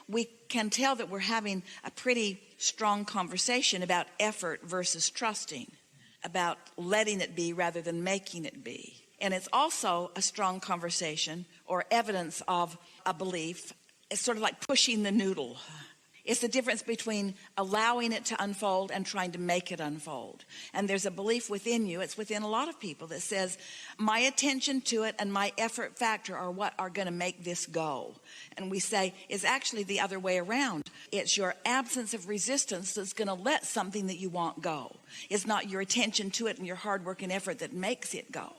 we can tell that we're having a pretty strong conversation about effort versus trusting, about letting it be rather than making it be. And it's also a strong conversation or evidence of a belief. It's sort of like pushing the noodle. It's the difference between allowing it to unfold and trying to make it unfold. And there's a belief within you, it's within a lot of people, that says, my attention to it and my effort factor are what are going to make this go. And we say, it's actually the other way around. It's your absence of resistance that's going to let something that you want go. It's not your attention to it and your hard work and effort that makes it go.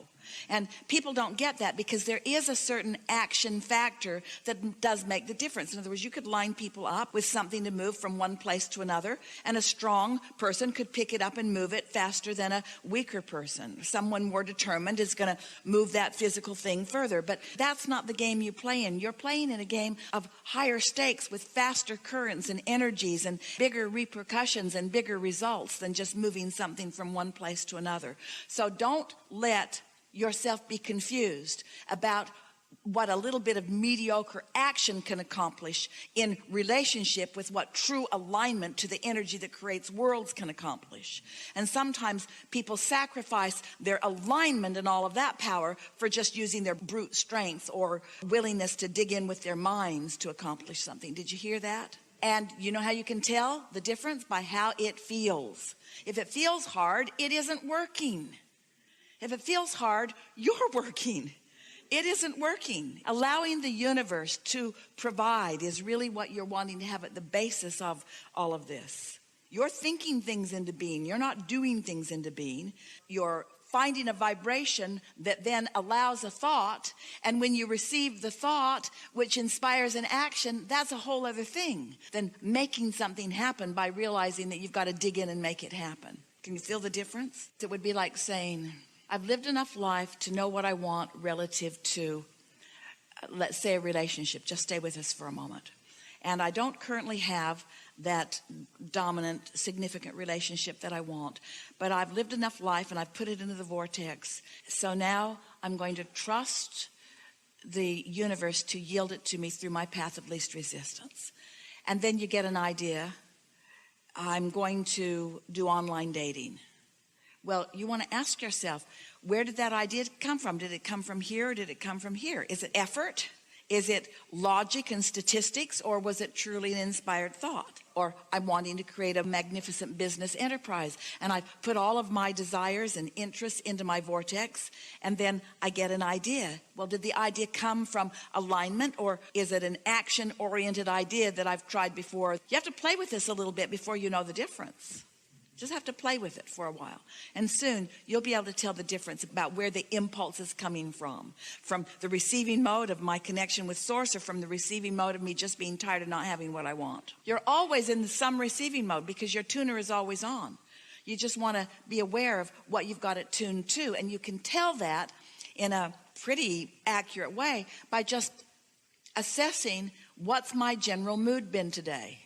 And people don't get that because there is a certain action factor that does make the difference. In other words, you could line people up with something to move from one place to another, and a strong person could pick it up and move it faster than a weaker person. Someone more determined is going to move that physical thing further. But that's not the game you play in. You're playing in a game of higher stakes with faster currents and energies and bigger repercussions and bigger results than just moving something from one place to another. So don't let yourself be confused about what a little bit of mediocre action can accomplish in relationship with what true alignment to the energy that creates worlds can accomplish. And sometimes people sacrifice their alignment and all of that power for just using their brute strength or willingness to dig in with their minds to accomplish something. Did you hear that? And you know how you can tell the difference? By how it feels. If it feels hard, it isn't working. If it feels hard, you're working. It isn't working. Allowing the universe to provide is really what you're wanting to have at the basis of all of this. You're thinking things into being. You're not doing things into being. You're finding a vibration that then allows a thought. And when you receive the thought, which inspires an action, that's a whole other thing than making something happen by realizing that you've got to dig in and make it happen. Can you feel the difference? It would be like saying, I've lived enough life to know what I want relative to, let's say, a relationship. Just stay with us for a moment. And I don't currently have that dominant, significant relationship that I want. But I've lived enough life and I've put it into the vortex. So now I'm going to trust the universe to yield it to me through my path of least resistance. And then you get an idea. I'm going to do online dating. Well, you want to ask yourself, where did that idea come from? Did it come from here or did it come from here? Is it effort? Is it logic and statistics? Or was it truly an inspired thought? Or I'm wanting to create a magnificent business enterprise and I put all of my desires and interests into my vortex and then I get an idea. Well, did the idea come from alignment or is it an action-oriented idea that I've tried before? You have to play with this a little bit before you know the difference. Just have to play with it for a while. And soon you'll be able to tell the difference about where the impulse is coming from the receiving mode of my connection with Source or from the receiving mode of me just being tired of not having what I want. You're always in some receiving mode because your tuner is always on. You just want to be aware of what you've got it tuned to. And you can tell that in a pretty accurate way by just assessing what's my general mood been today.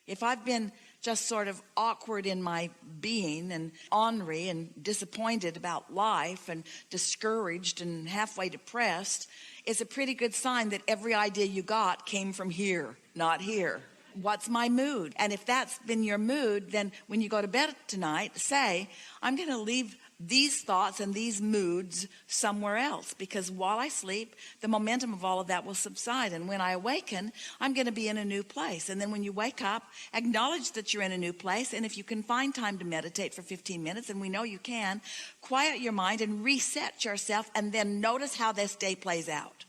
If I've been just sort of awkward in my being and ornery and disappointed about life and discouraged and halfway depressed, it's a pretty good sign that every idea you got came from here, not here. What's my mood? And if that's been your mood, then when you go to bed tonight, say, I'm going to leave these thoughts and these moods somewhere else, because while I sleep, the momentum of all of that will subside. And when I awaken, I'm going to be in a new place. And then when you wake up, acknowledge that you're in a new place. And if you can find time to meditate for 15 minutes, and we know you can, quiet your mind and reset yourself, and then notice how this day plays out.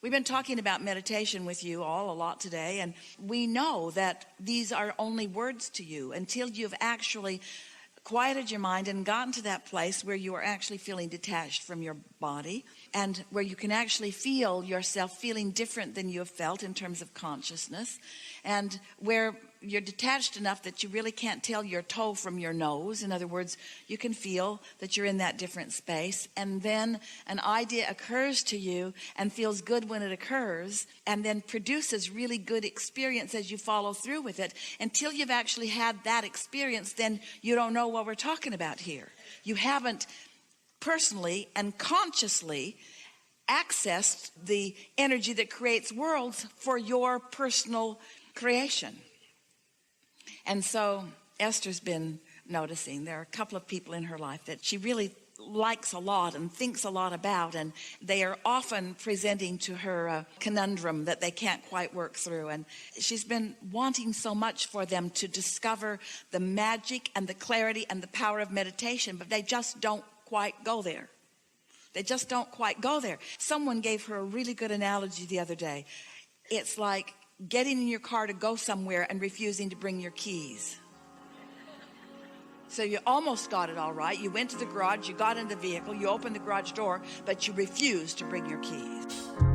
We've been talking about meditation with you all a lot today, and we know that these are only words to you until you've actually quieted your mind and gotten to that place where you are actually feeling detached from your body and where you can actually feel yourself feeling different than you have felt in terms of consciousness, and where you're detached enough that you really can't tell your toe from your nose. In other words, you can feel that you're in that different space, and then an idea occurs to you and feels good when it occurs, and then produces really good experience as you follow through with it. Until you've actually had that experience, then you don't know what we're talking about here. You haven't personally and consciously accessed the energy that creates worlds for your personal creation. And so Esther's been noticing there are a couple of people in her life that she really likes a lot and thinks a lot about, and they are often presenting to her a conundrum that they can't quite work through, and she's been wanting so much for them to discover the magic and the clarity and the power of meditation, but they just don't quite go there. They just don't quite go there. Someone gave her a really good analogy the other day. It's like getting in your car to go somewhere and refusing to bring your keys. So you almost got it all right. You went to the garage, you got in the vehicle, you opened the garage door, but you refused to bring your keys.